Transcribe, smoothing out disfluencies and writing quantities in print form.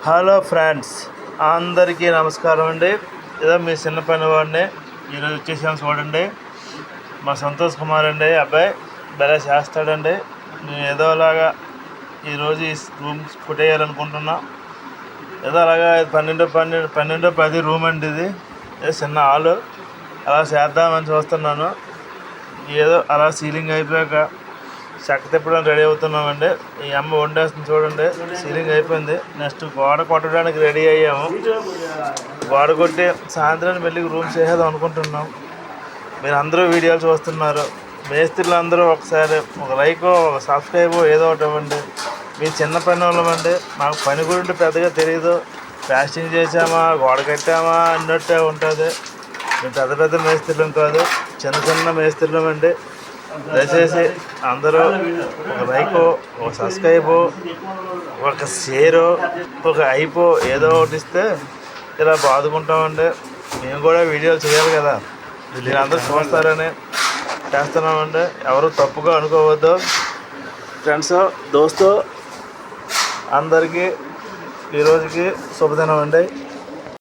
Hello friends, అందరికీ నమస్కారం అండి. ఏదో మీ చిన్న పనివాడిని ఈరోజు వచ్చేసాను చూడండి. మా సంతోష్ కుమార్ అండి, అబ్బాయి భలే చేస్తాడండి. నేను ఏదో అలాగా ఈరోజు ఈ రూమ్స్ కొట్టేయాలనుకుంటున్నా. ఏదో అలాగా 12-10 రూమ్ అండి. ఇది చిన్న హాలు అలా చేద్దామని చూస్తున్నాను. ఏదో అలా సీలింగ్ అయిపోయాక చెక్క తిప్పడానికి రెడీ అవుతున్నామండి. ఈ అమ్మ వండేస్తుంది చూడండి. సీలింగ్ అయిపోయింది. నెక్స్ట్ గోడ కొట్టడానికి రెడీ అయ్యాము. గోడ కొట్టి సాయంత్రాన్ని వెళ్ళి రూమ్స్ వేసేద్దాం అనుకుంటున్నాం. మీరు అందరూ వీడియోలు చూస్తున్నారు. మేస్త్రీలు అందరూ ఒకసారి ఒక లైక్, ఒక సబ్స్క్రైబ్ ఏదో ఒకటి ఇవ్వండి. మీ చిన్న పని వాళ్ళమండి. మాకు పని గురించి పెద్దగా తెలియదు. ప్లాస్టింగ్ చేసామా, గోడ కట్టామా అన్నట్టే ఉంటుంది. మేము పెద్ద పెద్ద మేస్త్రీలం కాదు, చిన్న మేస్త్రీలం అండి. దయచేసి అందరూ ఒక లైక్, ఒక సబ్స్క్రైబ్, ఒక షేరు, ఒక ఐపో ఏదో ఒకటి ఇస్తే ఇలా బాదుకుంటామండి. మేము కూడా వీడియోలు చేయాలి కదా, మీరు అందరూ చూస్తారని చేస్తున్నామండి. ఎవరు తప్పుగా అనుకోవద్దు. ఫ్రెండ్స్, దోస్తు అందరికీ ఈరోజుకి శుభదినం అండి.